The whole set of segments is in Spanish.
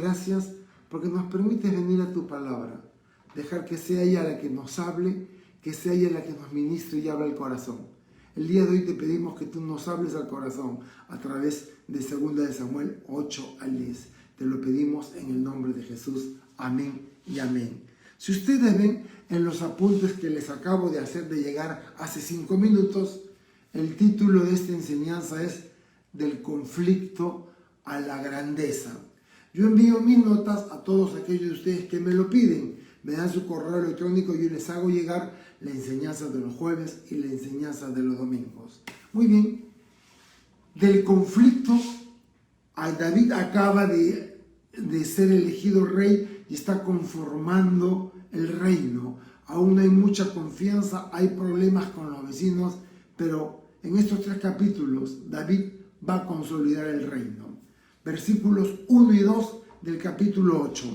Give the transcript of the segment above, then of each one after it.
gracias porque nos permites venir a tu palabra, dejar que sea ella la que nos hable, que sea ella la que nos ministre y hable al corazón. El día de hoy te pedimos que tú nos hables al corazón a través de 2 de Samuel 8 al 10. Te lo pedimos en el nombre de Jesús. Amén y amén. Si ustedes ven en los apuntes que les acabo de hacer de llegar hace 5 minutos, el título de esta enseñanza es Del conflicto a la grandeza. Yo envío mis notas a todos aquellos de ustedes que me lo piden. Me dan su correo electrónico y yo les hago llegar la enseñanza de los jueves y la enseñanza de los domingos. Muy bien. Del conflicto, David acaba de ser elegido rey y está conformando el reino. Aún hay mucha confianza, hay problemas con los vecinos, pero en estos 3 capítulos David va a consolidar el reino. Versículos 1 y 2 del capítulo 8.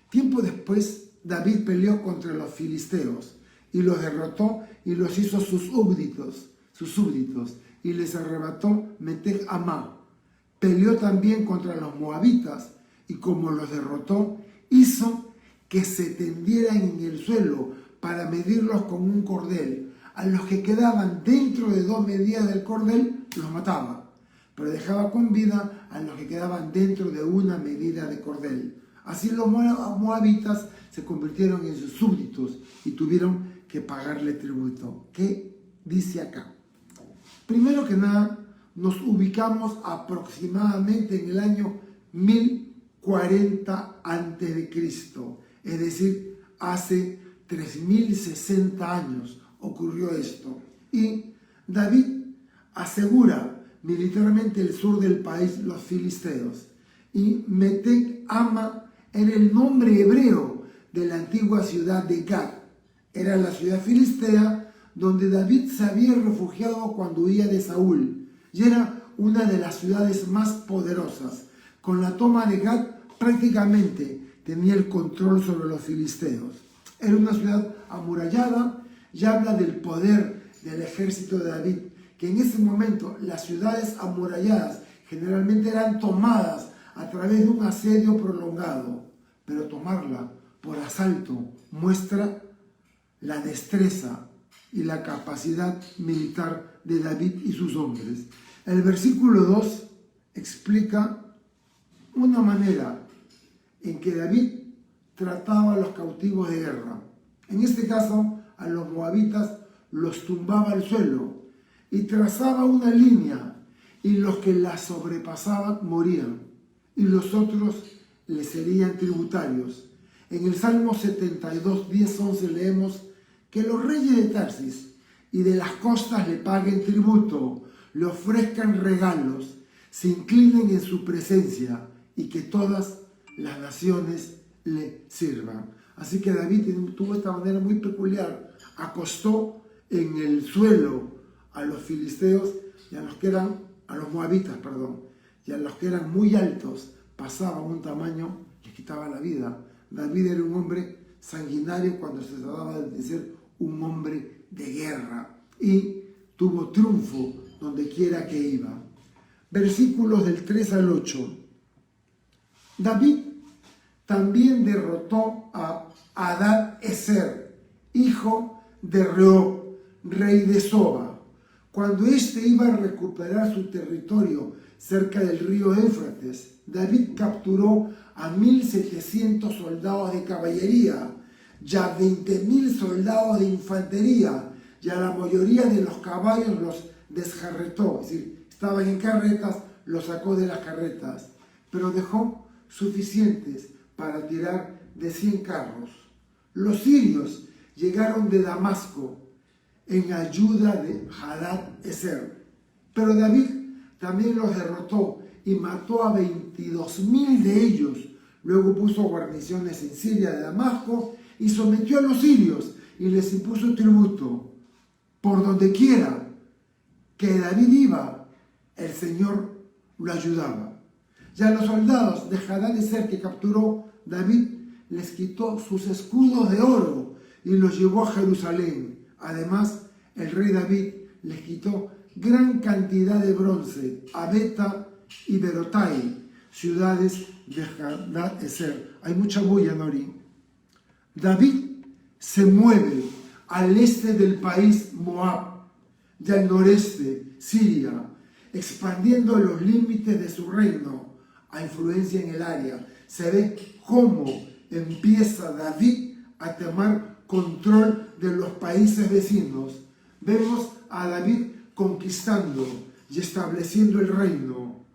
Tiempo después, David peleó contra los filisteos y los derrotó y los hizo sus súbditos y les arrebató Meteg Amá. Peleó también contra los moabitas y como los derrotó, hizo que se tendieran en el suelo para medirlos con un cordel. A los que quedaban dentro de 2 medidas del cordel, los mataba, pero dejaba con vida a los que quedaban dentro de 1 medida de cordel. Así los moabitas se convirtieron en sus súbditos y tuvieron que pagarle tributo. ¿Qué dice acá? Primero que nada, nos ubicamos aproximadamente en el año 1040 a.C., es decir, hace 3060 años ocurrió esto. Y David asegura militarmente el sur del país, los filisteos. Y Meteg Ama era el nombre hebreo de la antigua ciudad de Gad. Era la ciudad filistea donde David se había refugiado cuando huía de Saúl. Y era una de las ciudades más poderosas. Con la toma de Gad prácticamente tenía el control sobre los filisteos. Era una ciudad amurallada y habla del poder del ejército de David, que en ese momento las ciudades amuralladas generalmente eran tomadas a través de un asedio prolongado, pero tomarla por asalto muestra la destreza y la capacidad militar de David y sus hombres. El versículo 2 explica una manera en que David trataba a los cautivos de guerra. En este caso, a los moabitas los tumbaba al suelo y trazaba una línea, y los que la sobrepasaban morían, y los otros le serían tributarios. En el Salmo 72, 10, 11 leemos que los reyes de Tarsis y de las costas le paguen tributo, le ofrezcan regalos, se inclinen en su presencia y que todas las naciones le sirvan. Así que David tuvo esta manera muy peculiar, acostó en el suelo a los filisteos y a los moabitas, y a los que eran muy altos pasaban un tamaño, les quitaba la vida. David era un hombre sanguinario cuando se trataba de ser un hombre de guerra y tuvo triunfo donde quiera que iba. Versículos del 3 al 8. David también derrotó a Hadad-Ezer, hijo de Rehob, rey de Soba, cuando éste iba a recuperar su territorio cerca del río Éufrates. David capturó a 1,700 soldados de caballería, ya 20,000 soldados de infantería, y a la mayoría de los caballos los descarretó, es decir, estaban en carretas, los sacó de las carretas, pero dejó suficientes para tirar de 100 carros. Los sirios llegaron de Damasco en ayuda de Hadad-Ezer, pero David también los derrotó y mató a 22,000 de ellos. Luego puso guarniciones en Siria de Damasco y sometió a los sirios y les impuso tributo. Por donde quiera que David iba, el Señor lo ayudaba. Y a los soldados de Hadad-Ezer que capturó David, les quitó sus escudos de oro y los llevó a Jerusalén. Además, el rey David les quitó gran cantidad de bronce, Abeta y Berotai, ciudades de Hadad-Ezer. Hay mucha bulla, Nori. David se mueve al este del país Moab, y al noreste, Siria, expandiendo los límites de su reino a influencia en el área. Se ve cómo empieza David a tomar control de los países vecinos. Vemos a David conquistando y estableciendo el reino.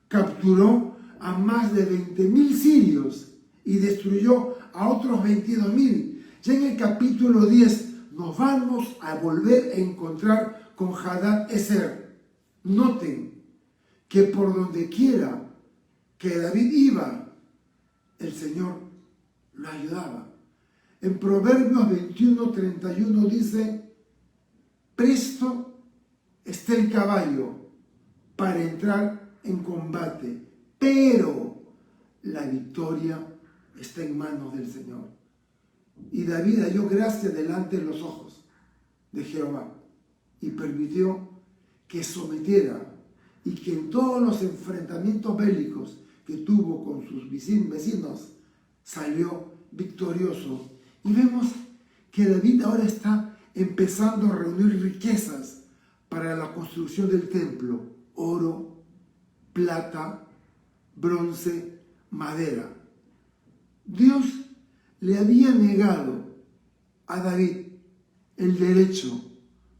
Capturó a más de 20.000 sirios y destruyó a otros 22.000. Ya en el capítulo 10 nos vamos a volver a encontrar con Hadad-Ezer. Noten que por donde quiera que David iba, el Señor lo ayudaba. En Proverbios 21:31 dice: presto está el caballo para entrar en combate, pero la victoria está en manos del Señor. Y David halló gracia delante de los ojos de Jehová y permitió que sometiera, y que en todos los enfrentamientos bélicos que tuvo con sus vecinos salió victorioso. Y vemos que David ahora está empezando a reunir riquezas para la construcción del templo: oro, plata, bronce, madera. Dios le había negado a David el derecho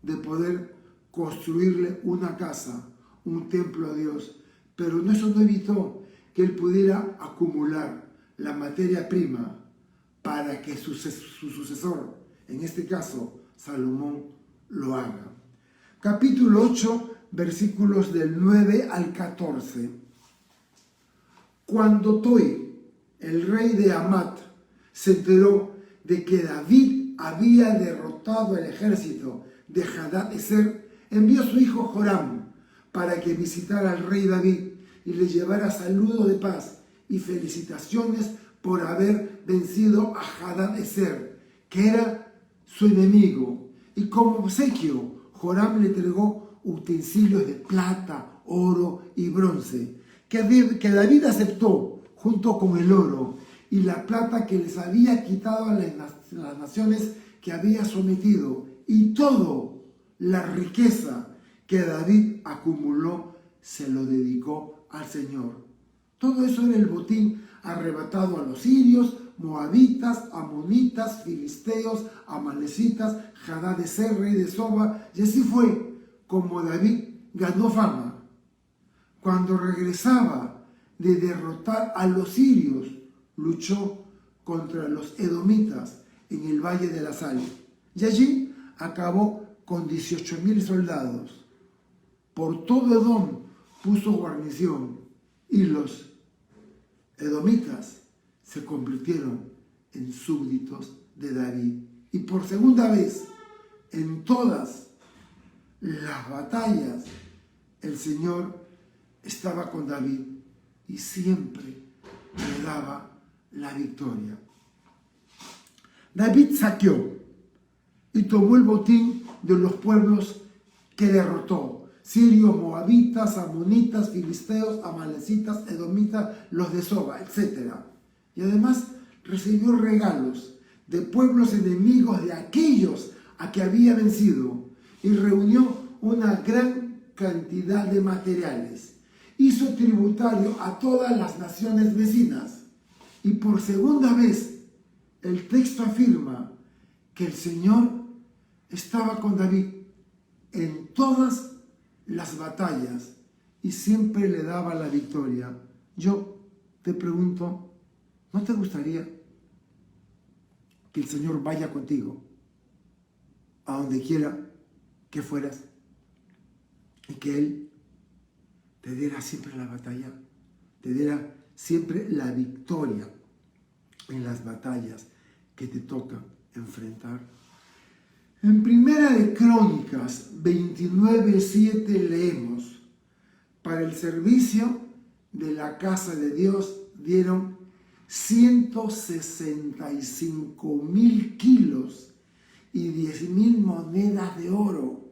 de poder construirle una casa, un templo a Dios, pero eso no evitó que él pudiera acumular la materia prima para que su sucesor, en este caso Salomón, lo haga. Capítulo 8, versículos del 9 al 14. Cuando Toi, el rey de Hamat, se enteró de que David había derrotado el ejército de Hadad-Ezer, envió a su hijo Joram para que visitara al rey David y le llevara saludos de paz y felicitaciones por haber vencido a Hadad-Ezer, que era su enemigo. Y como obsequio, Joram le entregó utensilios de plata, oro y bronce, que David aceptó junto con el oro y la plata que les había quitado a las naciones que había sometido, y todo la riqueza que David acumuló se lo dedicó al Señor. Todo eso era el botín arrebatado a los sirios, moabitas, amonitas, filisteos, amalecitas, Hadad-Ezer, rey de Soba, y así fue como David ganó fama. Cuando regresaba de derrotar a los sirios, luchó contra los edomitas en el Valle de la Sal, y allí acabó con 18.000 soldados. Por todo Edom puso guarnición, y los edomitas se convirtieron en súbditos de David. Y por segunda vez en todas las batallas, el Señor estaba con David y siempre le daba la victoria. David saqueó y tomó el botín de los pueblos que derrotó: sirios, moabitas, amonitas, filisteos, amalecitas, edomitas, los de Soba, etc. Y además recibió regalos de pueblos enemigos de aquellos a que había vencido, y reunió una gran cantidad de materiales. Hizo tributario a todas las naciones vecinas. Y por segunda vez el texto afirma que el Señor estaba con David en todas las batallas y siempre le daba la victoria. Yo te pregunto, ¿no te gustaría que el Señor vaya contigo a donde quiera que fueras y que Él te diera siempre la batalla, te diera siempre la victoria en las batallas que te toca enfrentar? En Primera de Crónicas 29:7 leemos: para el servicio de la casa de Dios dieron 165.000 kilos y 10.000 monedas de oro,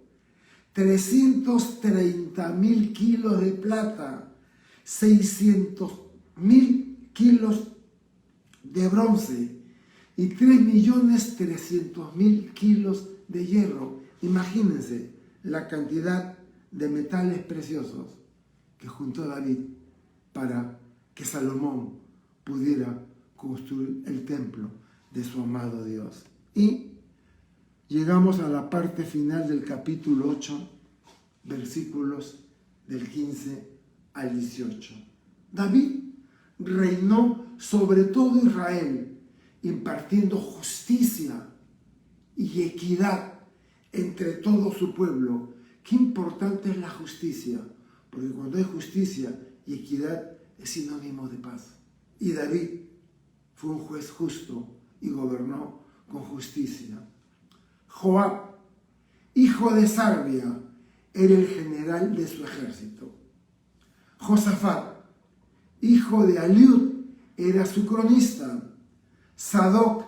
330.000 kilos de plata 600.000 kilos de bronce y 3.300.000 kilos de hierro. Imagínense la cantidad de metales preciosos que juntó David para que Salomón pudiera construir el templo de su amado Dios. Y llegamos a la parte final del capítulo 8, versículos del 15 al 18. David reinó sobre todo Israel, impartiendo justicia y equidad entre todo su pueblo. Qué importante es la justicia, porque cuando hay justicia y equidad es sinónimo de paz. Y David fue un juez justo y gobernó con justicia. Joab, hijo de Sarvia, era el general de su ejército. Josafat, hijo de Aliud, era su cronista. Sadoc,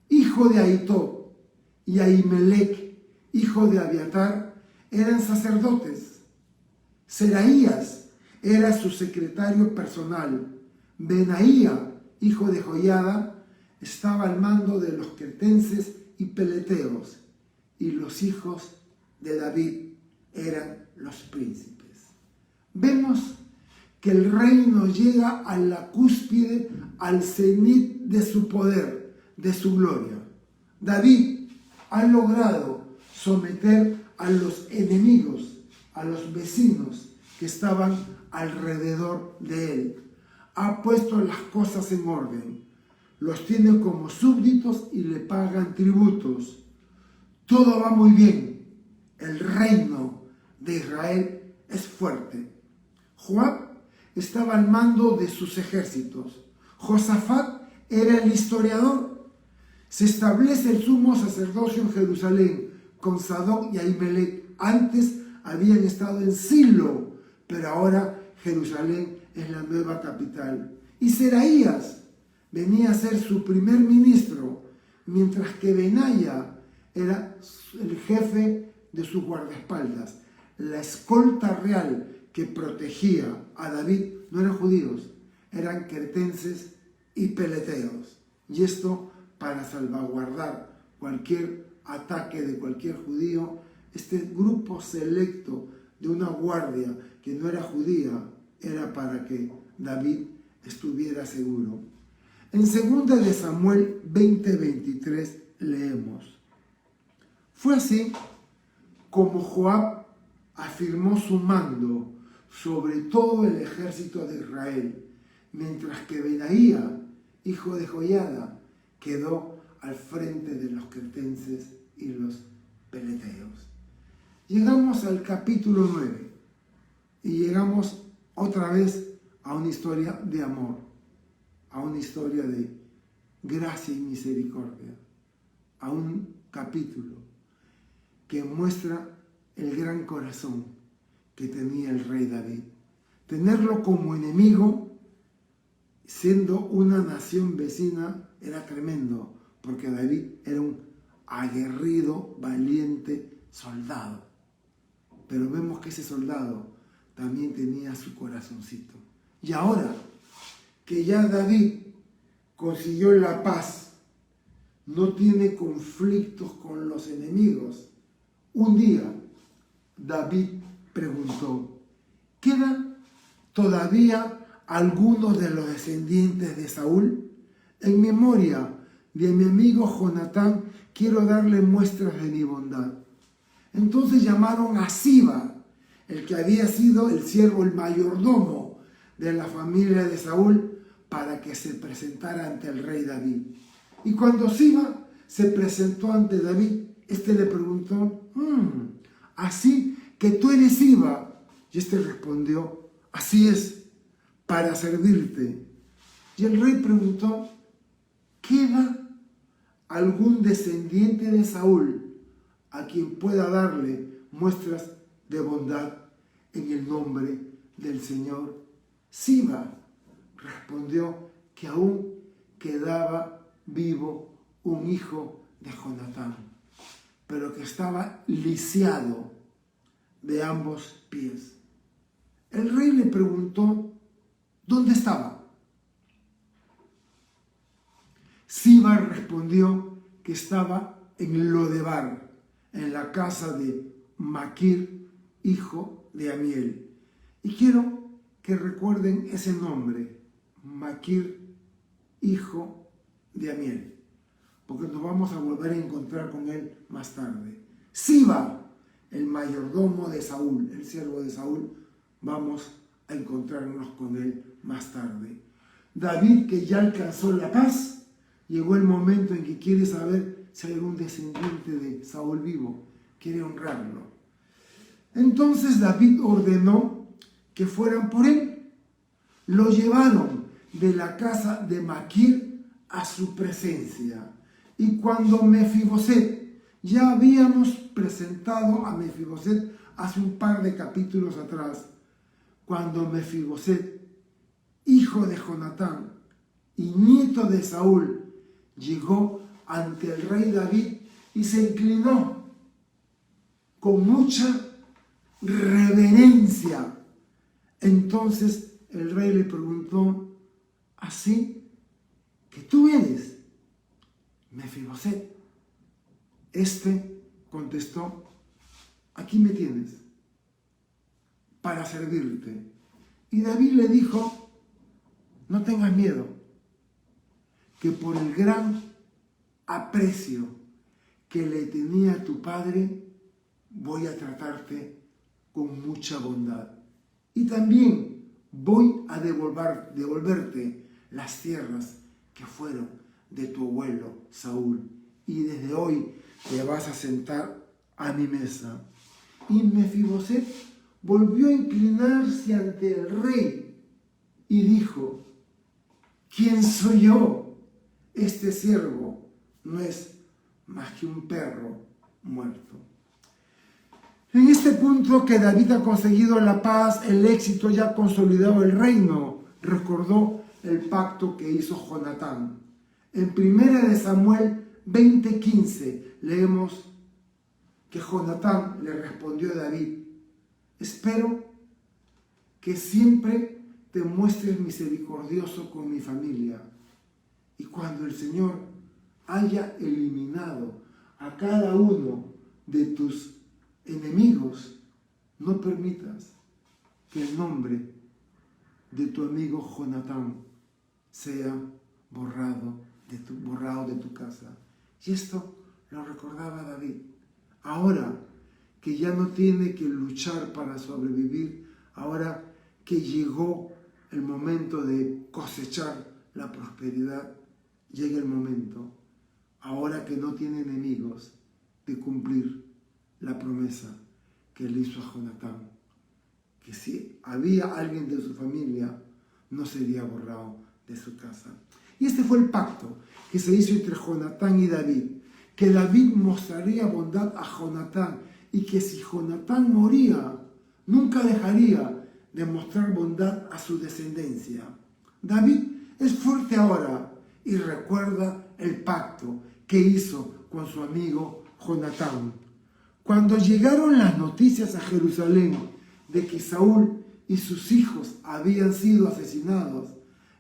hijo de Ahitob, y Ahimelech, hijo de Abiatar, eran sacerdotes. Seraías era su secretario personal. Benaía, hijo de Joiada, estaba al mando de los cretenses y peleteos, y los hijos de David eran los príncipes. Vemos que el reino llega a la cúspide, al cenit de su poder, de su gloria. David ha logrado someter a los enemigos, a los vecinos que estaban alrededor de él. Ha puesto las cosas en orden. Los tiene como súbditos y le pagan tributos. Todo va muy bien. El reino de Israel es fuerte. Joab estaba al mando de sus ejércitos. Josafat era el historiador. Se establece el sumo sacerdocio en Jerusalén con Sadoc y Ahimelech. Antes habían estado en Silo, pero ahora Jerusalén es la nueva capital. Y Seraías venía a ser su primer ministro, mientras que Benaía era el jefe de sus guardaespaldas. La escolta real que protegía a David no eran judíos, eran cretenses y peleteos. Y esto para salvaguardar cualquier ataque de cualquier judío. Este grupo selecto de una guardia que no era judía era para que David estuviera seguro. En 2 de Samuel 20:23 leemos: fue así como Joab afirmó su mando sobre todo el ejército de Israel, mientras que Benaía, hijo de Joiada, quedó al frente de los cretenses y los peleteos. Llegamos al capítulo 9 y llegamos otra vez a una historia de amor, a una historia de gracia y misericordia, a un capítulo que muestra el gran corazón que tenía el rey David. Tenerlo como enemigo, siendo una nación vecina, era tremendo, porque David era un aguerrido, valiente soldado. Pero vemos que ese soldado también tenía su corazoncito. Y ahora que ya David consiguió la paz, no tiene conflictos con los enemigos, un día David preguntó: ¿quedan todavía algunos de los descendientes de Saúl? En memoria de mi amigo Jonatán, quiero darle muestras de mi bondad. Entonces llamaron a Siba, el que había sido el siervo, el mayordomo de la familia de Saúl, para que se presentara ante el rey David. Y cuando Siba se presentó ante David, este le preguntó: ¿así que tú eres Siba? Y este respondió: así es, para servirte. Y el rey preguntó: ¿queda algún descendiente de Saúl a quien pueda darle muestras de bondad en el nombre del Señor? Siba respondió que aún quedaba vivo un hijo de Jonatán, pero que estaba lisiado de ambos pies. El rey le preguntó: ¿dónde estaba? Siba respondió que estaba en Lodebar, en la casa de Maquir, hijo de Amiel. Y quiero que recuerden ese nombre, Maquir, hijo de Amiel, porque nos vamos a volver a encontrar con él más tarde. Siba, el mayordomo de Saúl, el siervo de Saúl, vamos a encontrarnos con él más tarde. David, que ya alcanzó la paz, llegó el momento en que quiere saber si hay algún descendiente de Saúl vivo, quiere honrarlo. Entonces David ordenó que fueran por él. Lo llevaron de la casa de Maquir a su presencia. Y cuando Mefiboset, ya habíamos presentado a Mefiboset hace un par de capítulos atrás, cuando Mefiboset, hijo de Jonatán y nieto de Saúl, llegó ante el rey David y se inclinó con mucha reverencia. Entonces el rey le preguntó: ¿así que tú eres Mefiboset? Este contestó: aquí me tienes para servirte. Y David le dijo: no tengas miedo, que por el gran aprecio que le tenía a tu padre, voy a tratarte con mucha bondad. Y también voy a devolverte las tierras que fueron de tu abuelo Saúl. Y desde hoy te vas a sentar a mi mesa. Y Mefiboset volvió a inclinarse ante el rey y dijo: ¿quién soy yo? Este siervo no es más que un perro muerto. En este punto que David ha conseguido la paz, el éxito, ya ha consolidado el reino, recordó el pacto que hizo Jonatán. En 1 Samuel 20:15 leemos que Jonatán le respondió a David: espero que siempre te muestres misericordioso con mi familia. Y cuando el Señor haya eliminado a cada uno de tus enemigos, no permitas que el nombre de tu amigo Jonatán sea borrado de tu casa. Y esto lo recordaba David. Ahora que ya no tiene que luchar para sobrevivir, ahora que llegó el momento de cosechar la prosperidad, llega el momento, ahora que no tiene enemigos, de cumplir la promesa que le hizo a Jonatán, que si había alguien de su familia, no sería borrado de su casa. Y este fue el pacto que se hizo entre Jonatán y David, que David mostraría bondad a Jonatán y que si Jonatán moría, nunca dejaría de mostrar bondad a su descendencia. David es fuerte ahora y recuerda el pacto que hizo con su amigo Jonatán. Cuando llegaron las noticias a Jerusalén de que Saúl y sus hijos habían sido asesinados,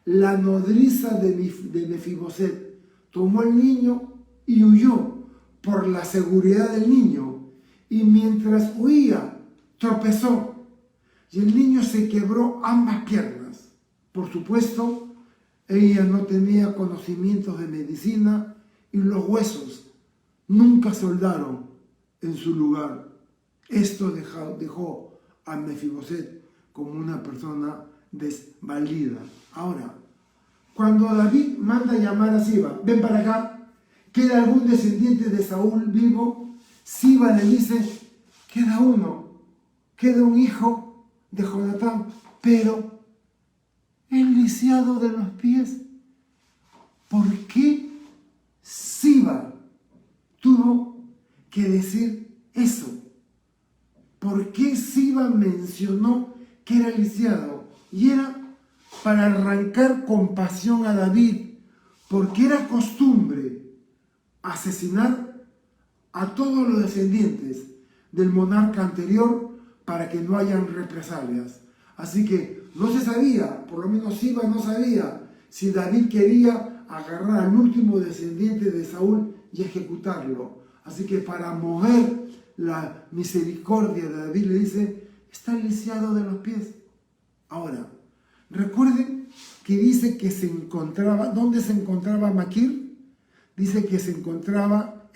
la nodriza de Mefiboset tomó al niño y huyó por la seguridad del niño, y mientras huía tropezó y el niño se quebró ambas piernas. Por supuesto, ella no tenía conocimientos de medicina y los huesos nunca soldaron en su lugar. Esto dejó a Mefiboset como una persona desvalida. Ahora, cuando David manda llamar a Siba: ven para acá, ¿queda algún descendiente de Saúl vivo? Siba le dice: queda uno, queda un hijo de Jonatán, pero el lisiado de los pies. ¿Por qué Siba tuvo que decir eso? ¿Por qué Siba mencionó que era lisiado? Y era para arrancar compasión a David, porque era costumbre asesinar a todos los descendientes del monarca anterior para que no hayan represalias. Así que no se sabía, por lo menos Siba no sabía, si David quería agarrar al último descendiente de Saúl y ejecutarlo. Así que para mover la misericordia de David le dice, está lisiado de los pies. Ahora, recuerden que dice que se encontraba, ¿dónde se encontraba Maquir? Dice que se encontraba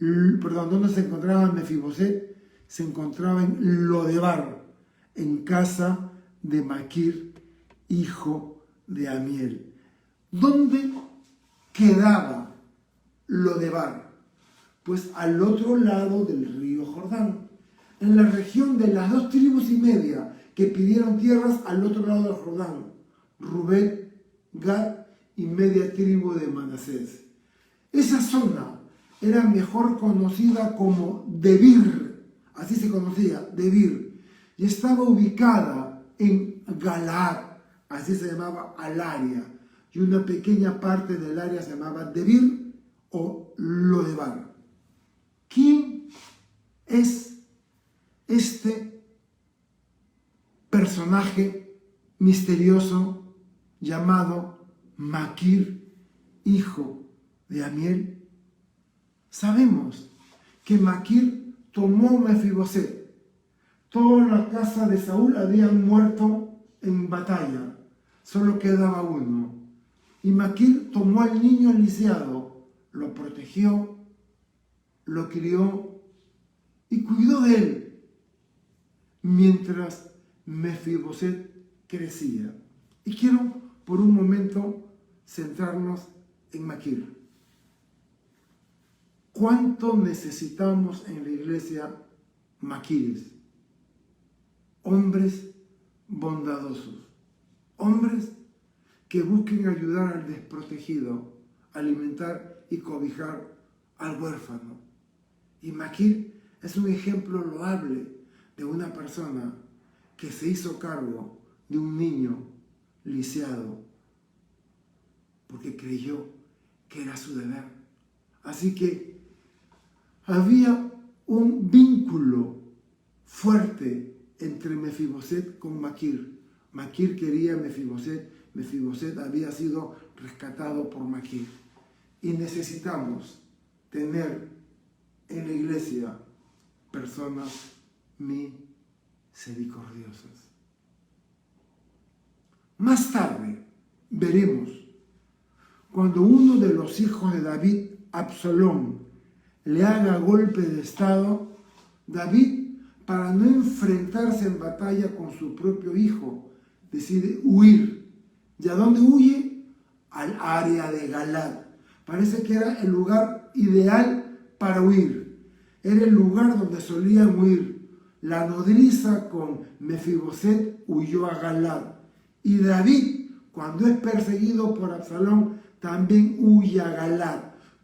¿dónde se encontraba Mefiboset? Se encontraba en Lodebar, en casa de Maquir, hijo de Amiel. ¿Dónde quedaba Lodebar? Pues al otro lado del río Jordán, en la región de las 2,5 tribus que pidieron tierras al otro lado del Jordán, Rubén, Gad y media tribu de Manasés. Esa zona era mejor conocida como Debir, así se conocía, Debir, y estaba ubicada en Galaad, así se llamaba al área, y una pequeña parte del área se llamaba Debir o Lodebar. ¿Quién es este personaje misterioso llamado Maquir, hijo de Amiel? Sabemos que Maquir tomó Mefiboset. Toda la casa de Saúl habían muerto en batalla, solo quedaba uno. Y Maquir tomó al niño lisiado, lo protegió, lo crió y cuidó de él mientras Mefiboset crecía. Y quiero por un momento centrarnos en Maquir. ¿Cuánto necesitamos en la iglesia Maquires? Hombres bondadosos, hombres que busquen ayudar al desprotegido, alimentar y cobijar al huérfano. Y Maquir es un ejemplo loable de una persona que se hizo cargo de un niño lisiado porque creyó que era su deber. Así que había un vínculo fuerte entre Mefiboset con Maquir. Maquir quería a Mefiboset, Mefiboset había sido rescatado por Maquir. Y necesitamos tener en la iglesia personas misericordiosas. Más tarde veremos cuando uno de los hijos de David, Absalón, le haga golpe de estado, David, para no enfrentarse en batalla con su propio hijo, decide huir. ¿Y a dónde huye? Al área de Galaad. Parece que era el lugar ideal para huir. Era el lugar donde solían huir. La nodriza con Mefiboset huyó a Galaad. Y David, cuando es perseguido por Absalón, también huye a Galaad.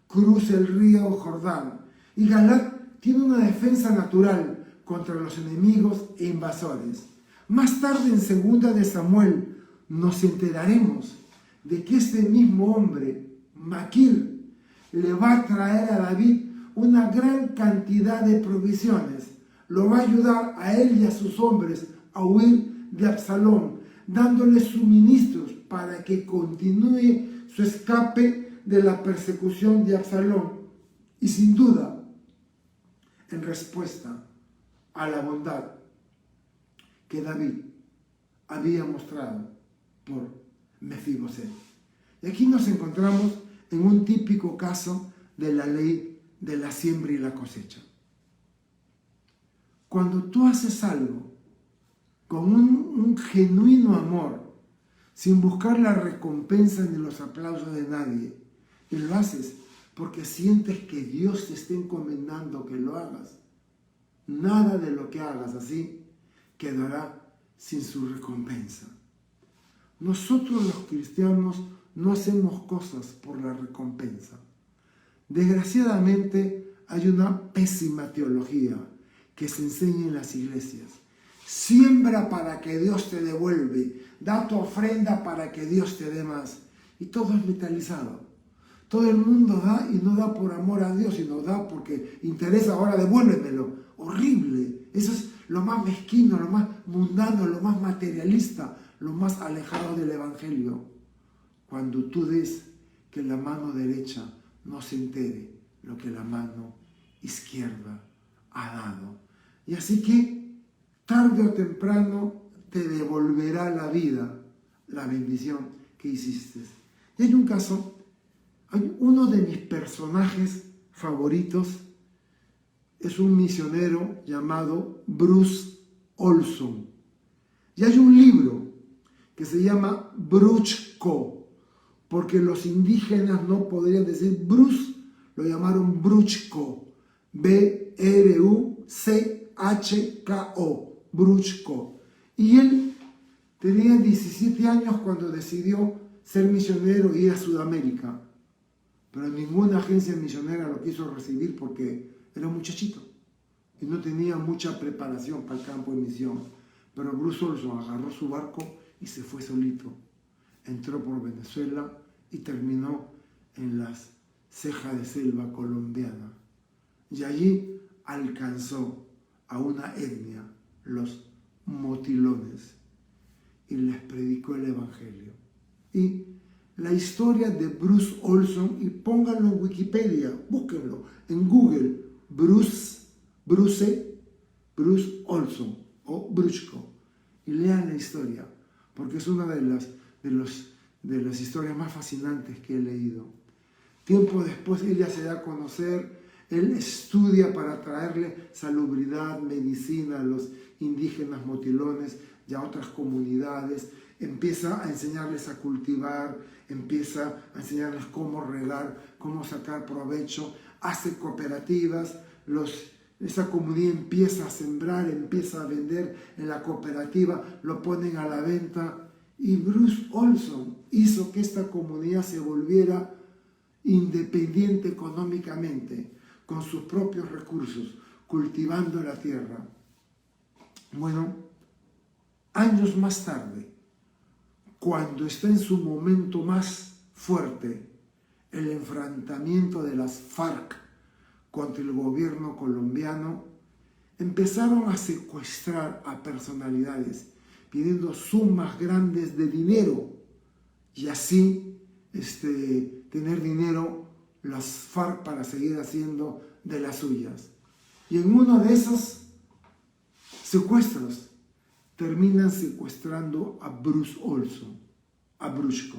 Cruza el río Jordán. Y Galaad tiene una defensa natural contra los enemigos e invasores. Más tarde, en 2 de Samuel, nos enteraremos de que este mismo hombre, Maquir, le va a traer a David una gran cantidad de provisiones. Lo va a ayudar a él y a sus hombres a huir de Absalón, dándoles suministros para que continúe su escape de la persecución de Absalón. Y sin duda, en respuesta a la bondad que David había mostrado por Mefiboset. Y aquí nos encontramos en un típico caso de la ley de la siembra y la cosecha. Cuando tú haces algo con un genuino amor, sin buscar la recompensa ni los aplausos de nadie, y lo haces porque sientes que Dios te está encomendando que lo hagas, nada de lo que hagas así quedará sin su recompensa. Nosotros los cristianos no hacemos cosas por la recompensa. Desgraciadamente hay una pésima teología que se enseña en las iglesias. Siembra para que Dios te devuelve, da tu ofrenda para que Dios te dé más. Y todo es metalizado. Todo el mundo da y no da por amor a Dios, sino da porque interesa, ahora devuélvemelo. Horrible. Eso es lo más mezquino, lo más mundano, lo más materialista, lo más alejado del Evangelio. Cuando tú des que la mano derecha no se entere lo que la mano izquierda ha dado. Y así que tarde o temprano te devolverá la vida, la bendición que hiciste. Y hay un caso, uno de mis personajes favoritos es un misionero llamado Bruce Olson. Y hay un libro que se llama Bruchko, porque los indígenas no podrían decir Bruce, lo llamaron Bruchko, B-R-U-C-H-K-O, Bruchko. Y él tenía 17 años cuando decidió ser misionero e ir a Sudamérica, pero ninguna agencia misionera lo quiso recibir porque era un muchachito y no tenía mucha preparación para el campo de misión. Pero Bruce Olson agarró su barco y se fue solito. Entró por Venezuela y terminó en las cejas de selva colombiana. Y allí alcanzó a una etnia, los motilones, y les predicó el Evangelio. Y la historia de Bruce Olson, y pónganlo en Wikipedia, búsquenlo en Google, Bruce Olson o Bruchko, y lean la historia, porque es una de las historias más fascinantes que he leído. Tiempo después ella se da a conocer, él estudia para traerle salubridad, medicina a los indígenas motilones y a otras comunidades, empieza a enseñarles a cultivar, empieza a enseñarles cómo regar, cómo sacar provecho, hace cooperativas, esa comunidad empieza a sembrar, empieza a vender en la cooperativa, lo ponen a la venta, y Bruce Olson hizo que esta comunidad se volviera independiente económicamente, con sus propios recursos, cultivando la tierra. Bueno, años más tarde, cuando está en su momento más fuerte el enfrentamiento de las FARC contra el gobierno colombiano, empezaron a secuestrar a personalidades pidiendo sumas grandes de dinero y así tener dinero las FARC para seguir haciendo de las suyas. Y en uno de esos secuestros terminan secuestrando a Bruce Olson, a Bruchko.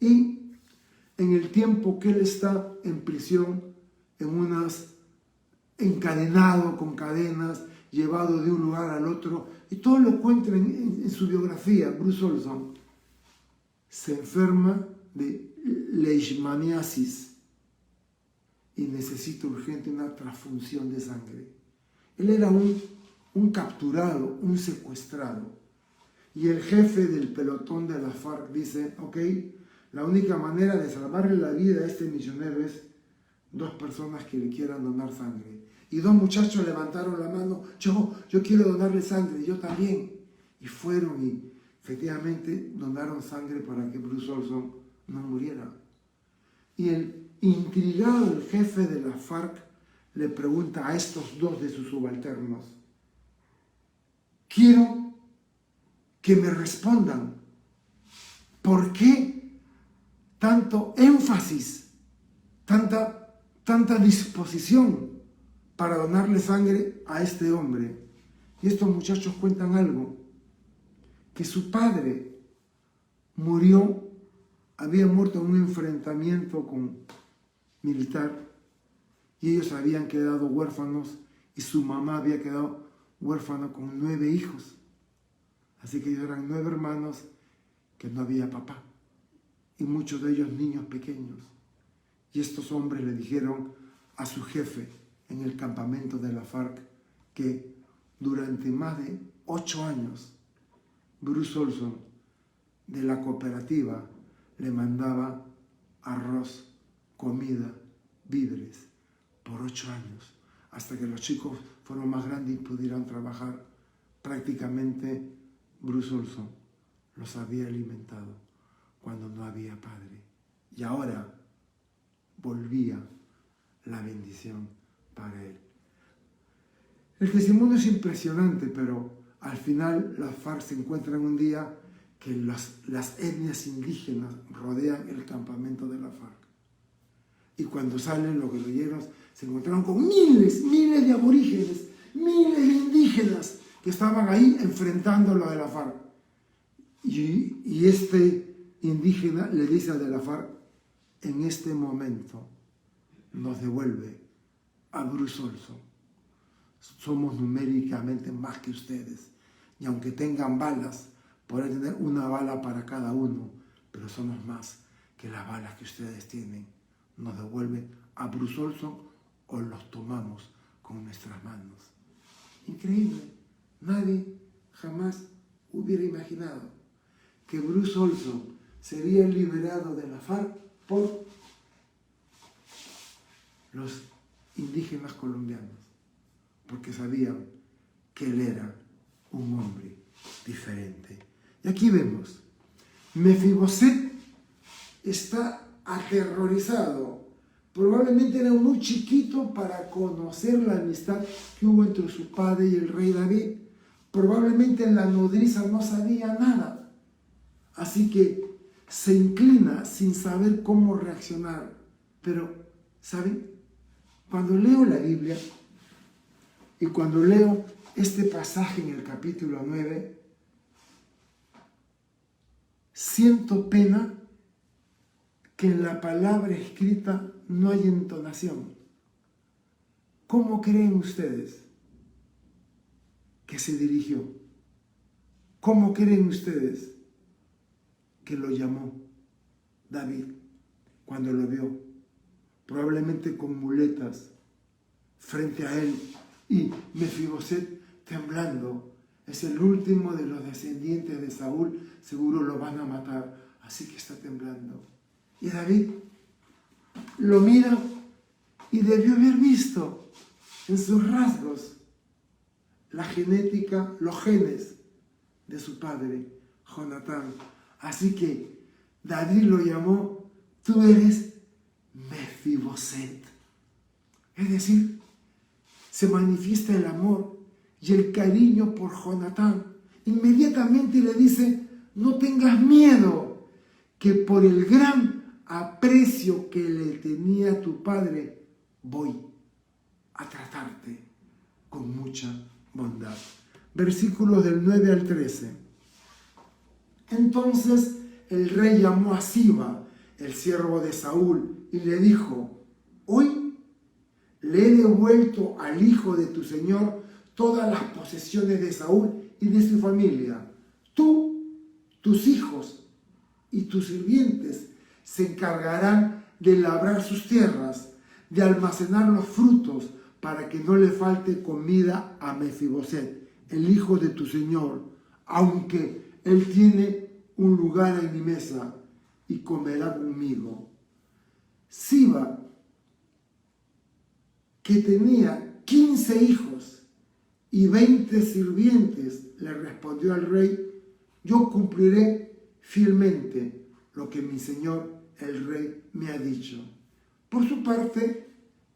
Y en el tiempo que él está en prisión, encadenado con cadenas, llevado de un lugar al otro, y todo lo encuentra en su biografía, Bruce Olson se enferma de leishmaniasis y necesita urgente una transfusión de sangre. Él era un capturado, un secuestrado. Y el jefe del pelotón de la FARC dice, ok, la única manera de salvarle la vida a este misionero es 2 personas que le quieran donar sangre. Y 2 muchachos levantaron la mano, yo quiero donarle sangre, yo también. Y fueron y efectivamente donaron sangre para que Bruce Olson no muriera. Y el intrigado, el jefe de la FARC, le pregunta a estos 2 de sus subalternos, quiero que me respondan, ¿por qué tanto énfasis, tanta disposición para donarle sangre a este hombre? Y estos muchachos cuentan algo, que su padre había muerto en un enfrentamiento militar, y ellos habían quedado huérfanos, y su mamá había quedado huérfana con 9 hijos. Así que ellos eran 9 hermanos que no había papá, y muchos de ellos niños pequeños. Y estos hombres le dijeron a su jefe en el campamento de la FARC que durante más de 8 años Bruce Olson de la cooperativa le mandaba arroz, comida, víveres por 8 años, hasta que los chicos fueron más grandes y pudieron trabajar. Prácticamente Bruce Olson los había alimentado cuando no había padre. Y ahora volvía la bendición para él. El testimonio es impresionante, pero al final las FARC se encuentran un día que las etnias indígenas rodean el campamento de la FARC. Y cuando salen los guerrilleros se encontraron con miles de aborígenes, miles de indígenas que estaban ahí enfrentando a los de la FARC. Y este indígena le dice al de la FARC: en este momento nos devuelve a Bruce Olson. Somos numéricamente más que ustedes. Y aunque tengan balas, podrán tener una bala para cada uno, pero somos más que las balas que ustedes tienen. Nos devuelven a Bruce Olson o los tomamos con nuestras manos. Increíble. Nadie jamás hubiera imaginado que Bruce Olson sería liberado de la FARC por los indígenas colombianos, porque sabían que él era un hombre diferente. Y aquí vemos, Mefiboset está aterrorizado. Probablemente era muy chiquito para conocer la amistad que hubo entre su padre y el rey David. Probablemente la nodriza no sabía nada. Así que se inclina sin saber cómo reaccionar. Pero, ¿saben? Cuando leo la Biblia y cuando leo este pasaje en el capítulo 9, siento pena que en la palabra escrita no hay entonación. ¿Cómo creen ustedes que se dirigió? ¿Cómo creen ustedes que lo llamó David cuando lo vio? Probablemente con muletas frente a él y Mefiboset temblando. Es el último de los descendientes de Saúl, seguro lo van a matar, así que está temblando. Y David lo mira y debió haber visto en sus rasgos la genética, los genes de su padre, Jonatán. Así que David lo llamó: tú eres Mefiboset. Es decir, se manifiesta el amor y el cariño por Jonatán. Inmediatamente le dice: no tengas miedo, que por el gran aprecio que le tenía a tu padre, voy a tratarte con mucha bondad. Versículos del 9 al 13. Entonces el rey llamó a Siba, el siervo de Saúl, y le dijo: hoy le he devuelto al hijo de tu señor todas las posesiones de Saúl y de su familia. Tú, tus hijos y tus sirvientes se encargarán de labrar sus tierras, de almacenar los frutos, para que no le falte comida a Mefiboset, el hijo de tu señor, aunque él tiene un lugar en mi mesa y comerá conmigo. Siba, que tenía 15 hijos y 20 sirvientes, le respondió al rey: yo cumpliré fielmente lo que mi señor el rey me ha dicho. Por su parte,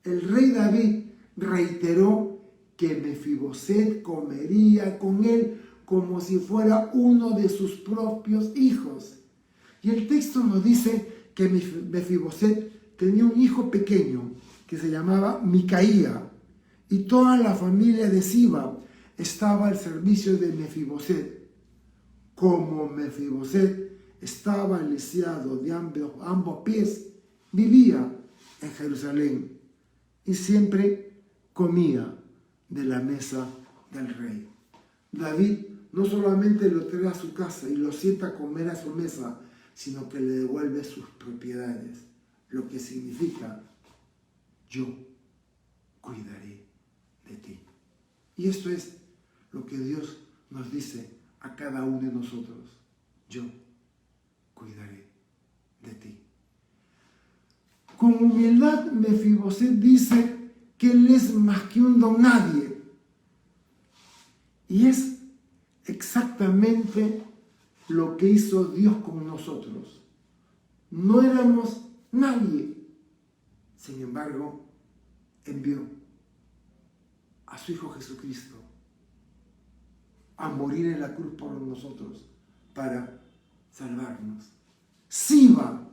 el rey David reiteró que Mefiboset comería con él como si fuera uno de sus propios hijos. Y el texto nos dice que Mefiboset tenía un hijo pequeño que se llamaba Micaía, y toda la familia de Siba estaba al servicio de Mefiboset. Como Mefiboset estaba lisiado de ambos pies, vivía en Jerusalén y siempre comía de la mesa del rey. David no solamente lo trae a su casa y lo sienta a comer a su mesa, sino que le devuelve sus propiedades, lo que significa: yo cuidaré de ti. Y esto es lo que Dios nos dice a cada uno de nosotros: yo cuidaré de ti. Con humildad, Mefiboset dice que él es más que un don nadie. Y es exactamente lo que hizo Dios con nosotros. No éramos nadie. Sin embargo, envió a su Hijo Jesucristo a morir en la cruz por nosotros para salvarnos. Siba,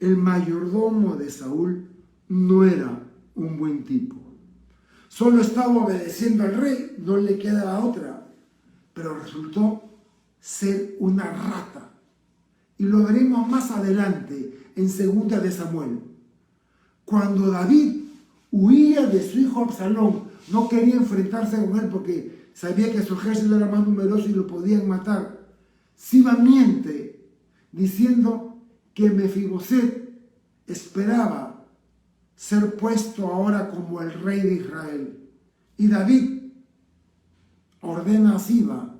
el mayordomo de Saúl, no era un buen tipo. Solo estaba obedeciendo al rey, no le quedaba otra, pero resultó ser una rata. Y lo veremos más adelante en 2 de Samuel. Cuando David huía de su hijo Absalón, no quería enfrentarse con él porque sabía que su ejército era más numeroso y lo podían matar. Siba miente diciendo que Mefiboset esperaba ser puesto ahora como el rey de Israel. Y David ordena a Siba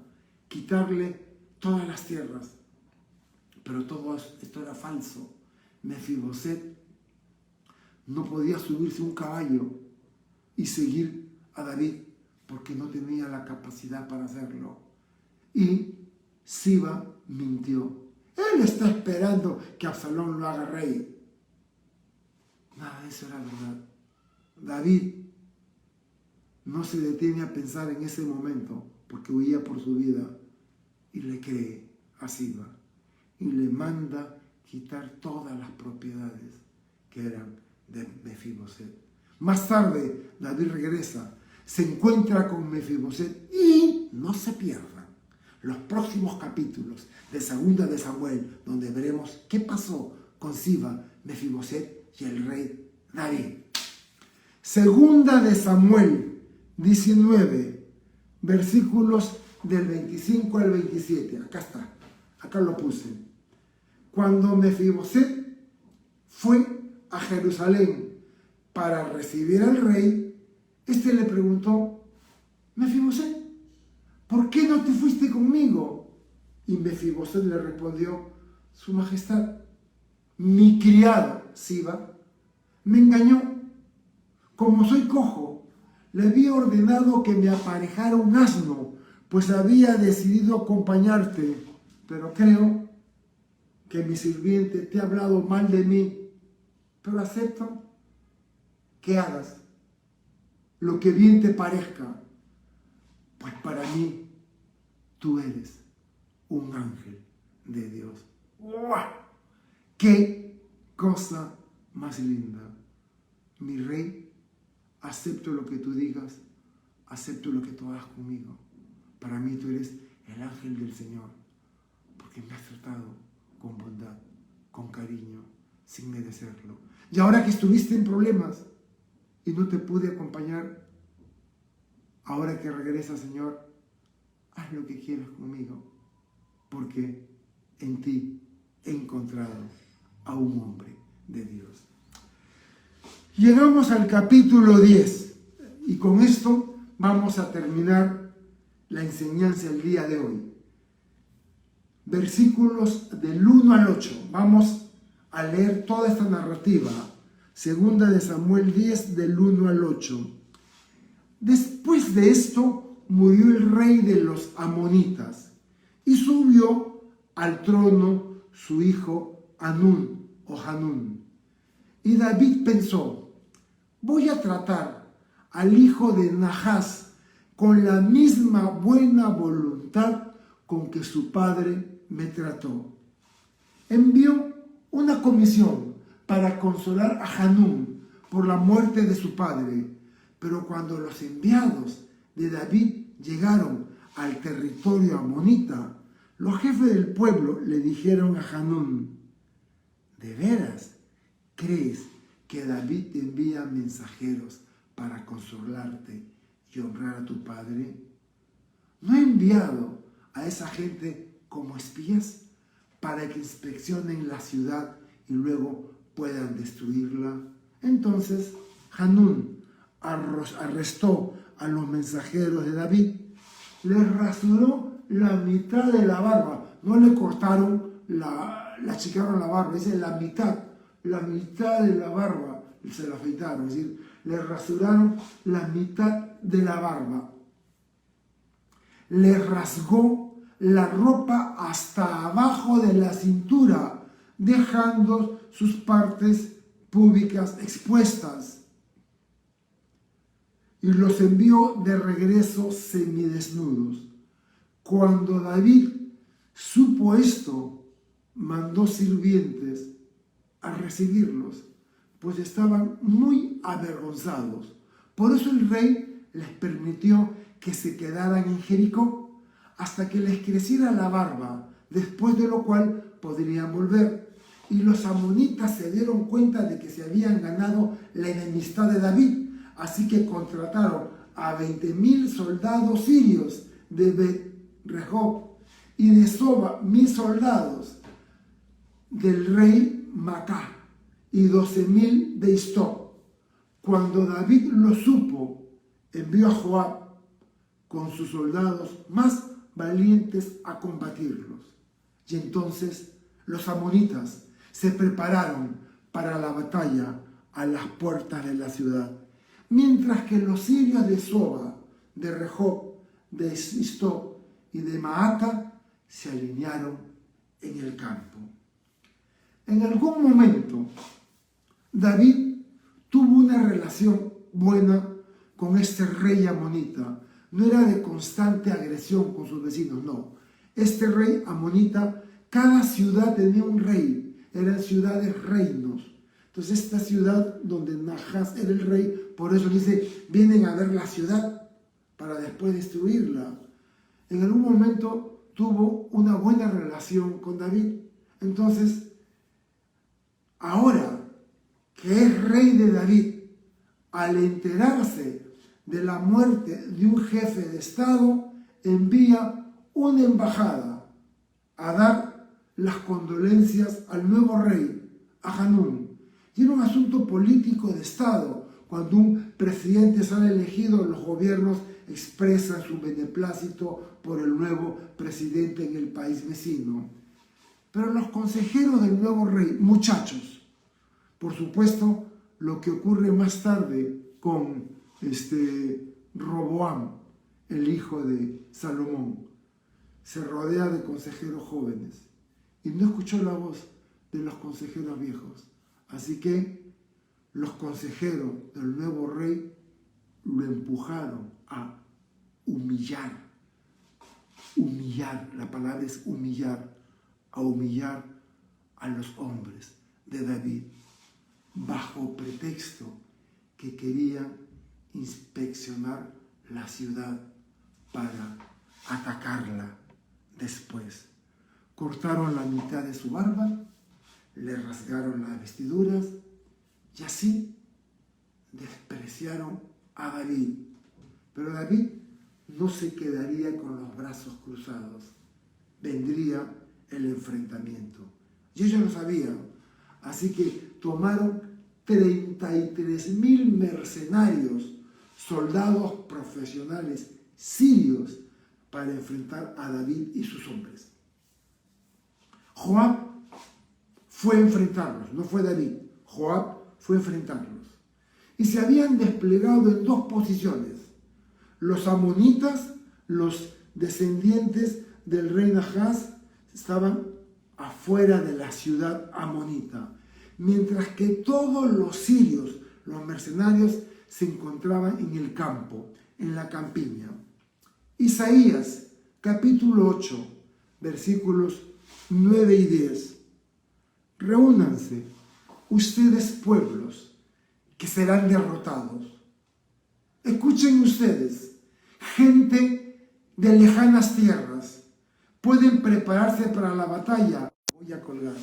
quitarle todas las tierras. Pero todo esto era falso. Mefiboset no podía subirse a un caballo y seguir a David porque no tenía la capacidad para hacerlo. Y Siba mintió. Él está esperando que Absalón lo haga rey. Nada de eso era verdad. David no se detiene a pensar en ese momento porque huía por su vida y le cree a Siba y le manda quitar todas las propiedades que eran de Mefiboset. Más tarde David regresa, se encuentra con Mefiboset y no se pierdan los próximos capítulos de 2 de Samuel, donde veremos qué pasó con Siba, Mefiboset y el rey David. 2 de Samuel 19, versículos del 25 al 27. Acá está, acá lo puse. Cuando Mefiboset fue a Jerusalén para recibir al rey, este le preguntó: Mefiboset, ¿por qué no te fuiste conmigo? Y Mefiboset le respondió: Su Majestad, mi criado Siba me engañó. Como soy cojo, le había ordenado que me aparejara un asno, pues había decidido acompañarte. Pero creo que mi sirviente te ha hablado mal de mí, pero acepto que hagas lo que bien te parezca, pues para mí tú eres un ángel de Dios. ¡Guau! ¡Qué cosa más linda! Mi rey, acepto lo que tú digas, acepto lo que tú hagas conmigo. Para mí tú eres el ángel del Señor, porque me has tratado con bondad, con cariño, sin merecerlo. Y ahora que estuviste en problemas y no te pude acompañar, ahora que regresas, Señor, haz lo que quieras conmigo, porque en ti he encontrado a un hombre de Dios. Llegamos al capítulo 10 y con esto vamos a terminar la enseñanza del día de hoy. Versículos del 1 al 8. Vamos a leer toda esta narrativa. 2 de Samuel 10, del 1 al 8. Después de esto murió el rey de los amonitas y subió al trono su hijo Hanún o Hanún. Y David pensó: voy a tratar al hijo de Nahas con la misma buena voluntad con que su padre me trató. Envió una comisión para consolar a Hanún por la muerte de su padre, pero cuando los enviados de David llegaron al territorio amonita, los jefes del pueblo le dijeron a Hanún: ¿de veras crees que David te envía mensajeros para consolarte y honrar a tu padre? ¿No he enviado a esa gente como espías para que inspeccionen la ciudad y luego puedan destruirla? Entonces Hanún arrestó a los mensajeros de David, les rasuró la mitad de la barba. No le cortaron, la achicaron la barba, dice la mitad de la barba se la afeitaron, es decir, le rasuraron la mitad de la barba. Le rasgó la ropa hasta abajo de la cintura, dejando sus partes públicas expuestas. y los envió de regreso semidesnudos. Cuando David supo esto, mandó sirvientes a recibirlos, pues estaban muy avergonzados. Por eso el rey les permitió que se quedaran en Jericó hasta que les creciera la barba, después de lo cual podrían volver. Y los amonitas se dieron cuenta de que se habían ganado la enemistad de David, así que contrataron a 20.000 soldados sirios de Bet-Rehob y de Soba 1.000 soldados del rey Macá y 12.000 de Istop. Cuando David lo supo, envió a Joab con sus soldados más valientes a combatirlos. Y entonces los amonitas se prepararon para la batalla a las puertas de la ciudad, mientras que los sirios de Soba, de Rehob, de Istop y de Maata se alinearon en el campo. En algún momento, David tuvo una relación buena con este rey amonita. No era de constante agresión con sus vecinos, no. Este rey amonita, cada ciudad tenía un rey, eran ciudades reinos. Entonces esta ciudad donde Nahas era el rey, por eso dice, vienen a ver la ciudad para después destruirla. En algún momento tuvo una buena relación con David. Entonces, ahora que es rey de David, al enterarse de la muerte de un jefe de Estado, envía una embajada a dar las condolencias al nuevo rey, a Hanún. Y era un asunto político de Estado. Cuando un presidente sale elegido, los gobiernos expresan su beneplácito por el nuevo presidente en el país vecino. Pero los consejeros del nuevo rey, muchachos, por supuesto, lo que ocurre más tarde con Roboam, el hijo de Salomón, se rodea de consejeros jóvenes y no escuchó la voz de los consejeros viejos. Así que los consejeros del nuevo rey lo empujaron a humillar. Humillar, la palabra es humillar, a humillar a los hombres de David, bajo pretexto que querían inspeccionar la ciudad para atacarla después. Cortaron la mitad de su barba, le rasgaron las vestiduras y así despreciaron a David. Pero David no se quedaría con los brazos cruzados. Vendría el enfrentamiento. Y ellos lo sabían. Así que tomaron 33.000 mercenarios, soldados profesionales sirios, para enfrentar a David y sus hombres. Joab fue a enfrentarlos, no fue David. Joab fue a enfrentarlos. Y se habían desplegado en dos posiciones. Los amonitas, los descendientes del rey Nahas, estaban afuera de la ciudad amonita, mientras que todos los sirios, los mercenarios, se encontraban en el campo, en la campiña. Isaías, capítulo 8, versículos 9 y 10. Reúnanse, ustedes pueblos, que serán derrotados. Escuchen ustedes, gente de lejanas tierras, pueden prepararse para la batalla. Voy a colgar.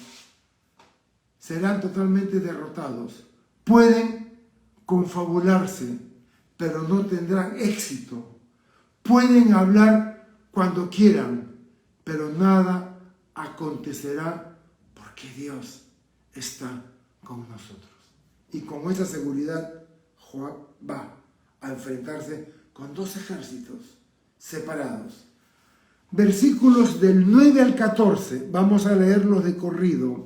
Serán totalmente derrotados. Pueden confabularse, pero no tendrán éxito. Pueden hablar cuando quieran, pero nada acontecerá porque Dios está con nosotros. Y con esa seguridad, Joab va a enfrentarse con dos ejércitos separados. Versículos del 9 al 14, vamos a leerlos de corrido.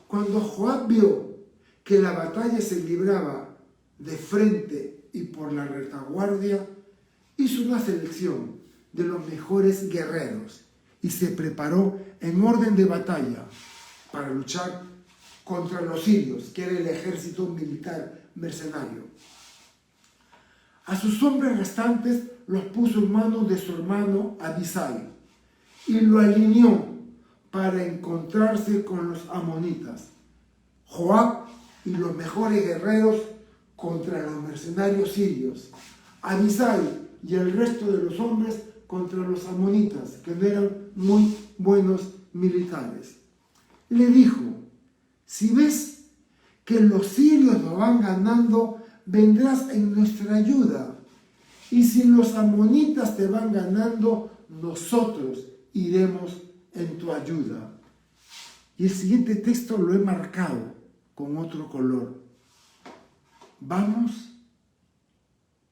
Cuando Joab vio que la batalla se libraba de frente y por la retaguardia, hizo una selección de los mejores guerreros y se preparó en orden de batalla para luchar contra los sirios, que era el ejército militar mercenario. A sus hombres restantes los puso en manos de su hermano Abisai y lo alineó para encontrarse con los amonitas. Joab y los mejores guerreros contra los mercenarios sirios. Abisai y el resto de los hombres contra los amonitas, que no eran muy buenos militares. Le dijo: si ves que los sirios nos van ganando, vendrás en nuestra ayuda. Y si los amonitas te van ganando, nosotros iremos en tu ayuda. Y el siguiente texto lo he marcado con otro color. Vamos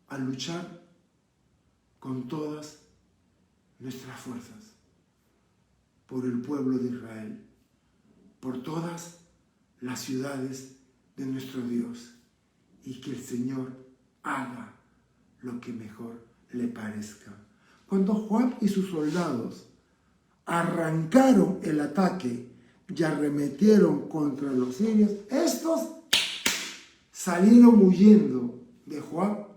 a luchar con todas nuestras fuerzas por el pueblo de Israel, por todas las ciudades de nuestro Dios, y que el Señor haga lo que mejor le parezca. Cuando Joab y sus soldados arrancaron el ataque y arremetieron contra los sirios, estos salieron huyendo de Joab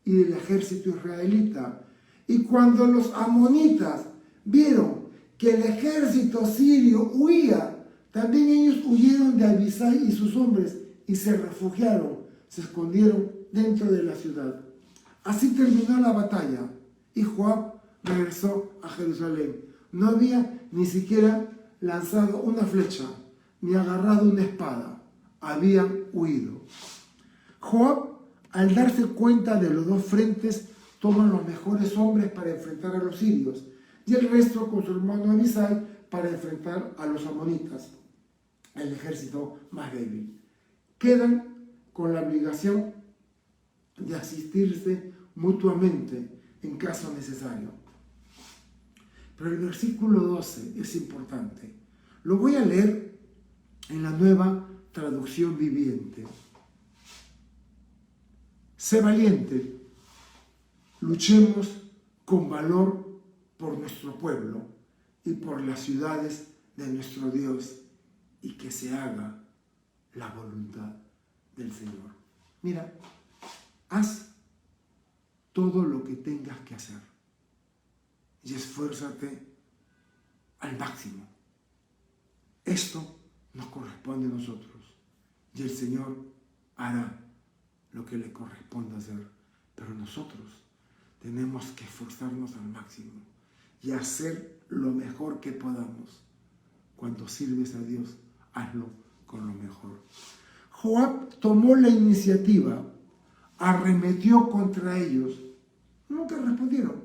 y del ejército israelita. Y cuando los amonitas vieron que el ejército sirio huía, también ellos huyeron de Abisai y sus hombres y se refugiaron, se escondieron dentro de la ciudad. Así terminó la batalla y Joab regresó a Jerusalén. No había ni siquiera lanzado una flecha, ni agarrado una espada. Habían huido. Joab, al darse cuenta de los dos frentes, toma los mejores hombres para enfrentar a los sirios y el resto con su hermano Abisai para enfrentar a los amonitas, el ejército más débil. Quedan con la obligación de asistirse mutuamente en caso necesario. Pero el versículo 12 es importante. Lo voy a leer en la Nueva Traducción Viviente. Sé valiente, luchemos con valor por nuestro pueblo y por las ciudades de nuestro Dios, y que se haga la voluntad del Señor. Mira, haz todo lo que tengas que hacer y esfuérzate al máximo. Esto nos corresponde a nosotros y el Señor hará lo que le corresponde hacer, pero nosotros tenemos que esforzarnos al máximo y hacer lo mejor que podamos. Cuando sirves a Dios, hazlo con lo mejor. Joab tomó la iniciativa, arremetió contra ellos. Nunca respondieron.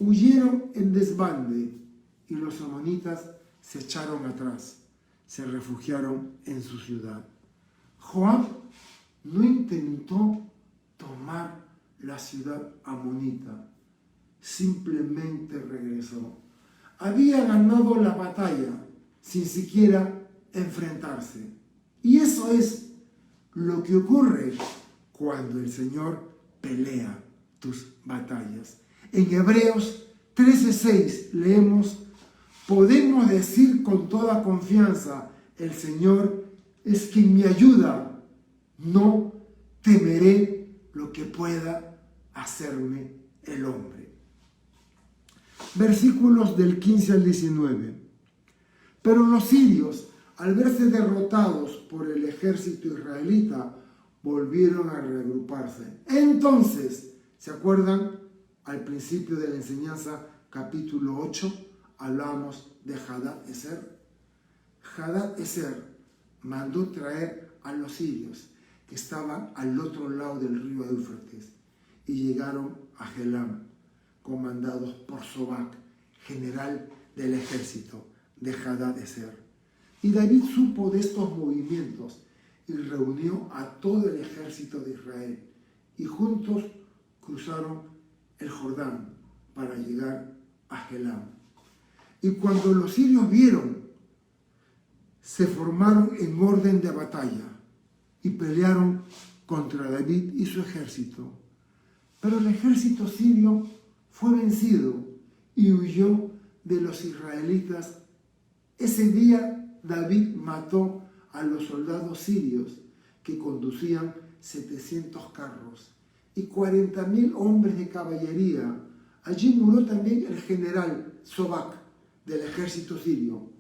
Huyeron en desbande y los amonitas se echaron atrás, se refugiaron en su ciudad. Joab no intentó tomar la ciudad amonita, simplemente regresó. Había ganado la batalla sin siquiera enfrentarse. Y eso es lo que ocurre cuando el Señor pelea tus batallas. En Hebreos 13:6 leemos: podemos decir con toda confianza, el Señor es quien me ayuda, no temeré lo que pueda hacerme el hombre. Versículos del 15 al 19. Pero los sirios, al verse derrotados por el ejército israelita, volvieron a reagruparse. Entonces, ¿se acuerdan? Al principio de la enseñanza, capítulo 8, hablábamos de Hadad-Ezer. Hadad-Ezer mandó traer a los sirios que estaban al otro lado del río Éufrates y llegaron a Helam, comandados por Sobac, general del ejército de Hadad-Ezer. Y David supo de estos movimientos y reunió a todo el ejército de Israel y juntos cruzaron el Jordán para llegar a Helam. Y cuando los sirios vieron, se formaron en orden de batalla y pelearon contra David y su ejército. Pero el ejército sirio fue vencido y huyó de los israelitas. Ese día David mató a los soldados sirios que conducían 700 carros y 40.000 hombres de caballería. Allí murió también el general Sobac del ejército sirio.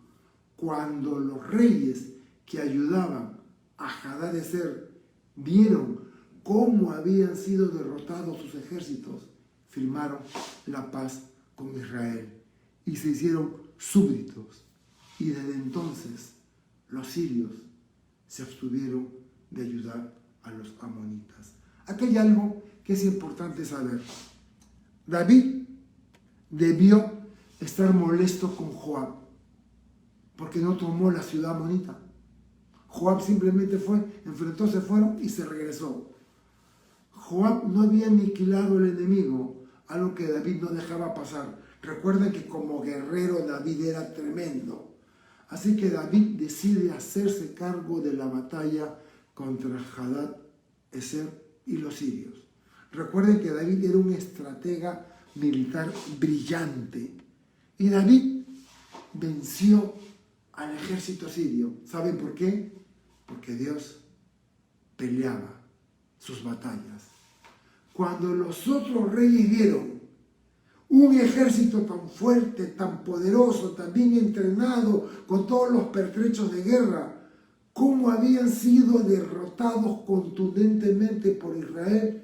Cuando los reyes que ayudaban a Hadadezer vieron cómo habían sido derrotados sus ejércitos, firmaron la paz con Israel y se hicieron súbditos. Y desde entonces los sirios se abstuvieron de ayudar a los amonitas. Aquí hay algo que es importante saber. David debió estar molesto con Joab porque no tomó la ciudad amonita. Joab simplemente fue, enfrentó, se fueron y se regresó. Joab no había aniquilado al enemigo, algo que David no dejaba pasar. Recuerden que como guerrero David era tremendo. Así que David decide hacerse cargo de la batalla contra Hadadezer y los sirios. Recuerden que David era un estratega militar brillante. Y David venció al ejército sirio. ¿Saben por qué? Porque Dios peleaba sus batallas. Cuando los otros reyes vieron un ejército tan fuerte, tan poderoso, tan bien entrenado, con todos los pertrechos de guerra, cómo habían sido derrotados contundentemente por Israel,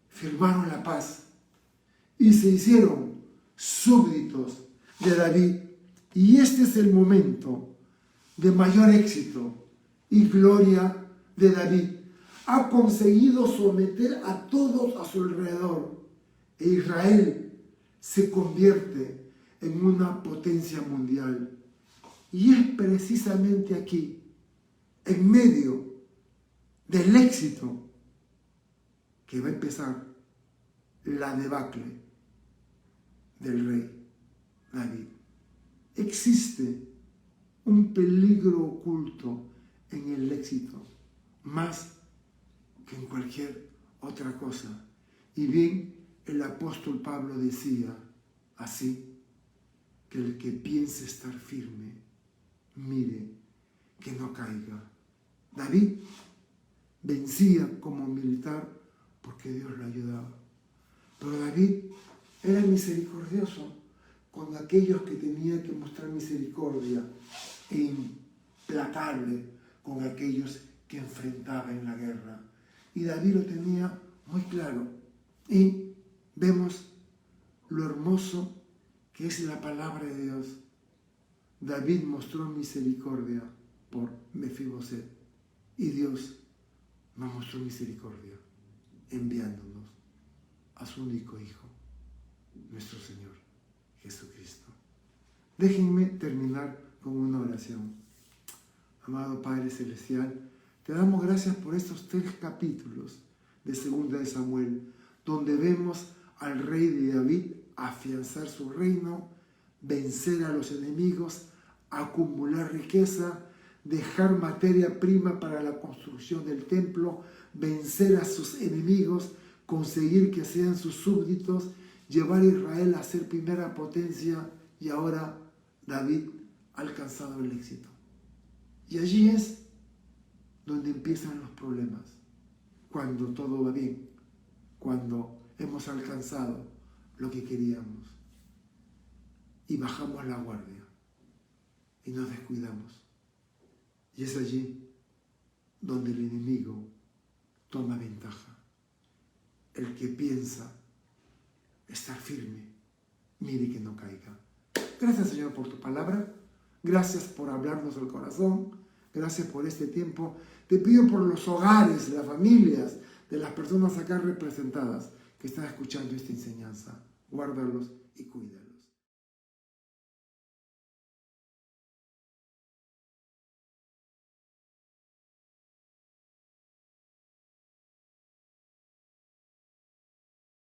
firmaron la paz y se hicieron súbditos de David. Y este es el momento de mayor éxito y gloria de David. Ha conseguido someter a todos a su alrededor e Israel se convierte en una potencia mundial. Y es precisamente aquí, en medio del éxito, que va a empezar la debacle del rey David. Existe un peligro oculto en el éxito, más que en cualquier otra cosa. Y bien, el apóstol Pablo decía así, que el que piense estar firme, mire que no caiga. David vencía como militar porque Dios lo ayudaba. Pero David era misericordioso con aquellos que tenía que mostrar misericordia e implacable con aquellos que enfrentaba en la guerra. Y David lo tenía muy claro. Y vemos lo hermoso que es la palabra de Dios. David mostró misericordia por Mefiboset y Dios nos mostró misericordia enviándonos a su único Hijo, nuestro Señor Jesucristo. Déjenme terminar con una oración. Amado Padre Celestial, te damos gracias por estos 3 capítulos de 2 de Samuel, donde vemos al rey de David afianzar su reino, vencer a los enemigos, acumular riqueza, dejar materia prima para la construcción del templo, vencer a sus enemigos, conseguir que sean sus súbditos, llevar a Israel a ser primera potencia, y ahora David ha alcanzado el éxito. Y allí es donde empiezan los problemas, cuando todo va bien, cuando hemos alcanzado lo que queríamos y bajamos la guardia y nos descuidamos. Y es allí donde el enemigo toma ventaja. El que piensa estar firme, mire que no caiga. Gracias, Señor, por tu palabra. Gracias por hablarnos al corazón. Gracias por este tiempo. Te pido por los hogares, las familias de las personas acá representadas que están escuchando esta enseñanza. Guárdalos y cuídalos.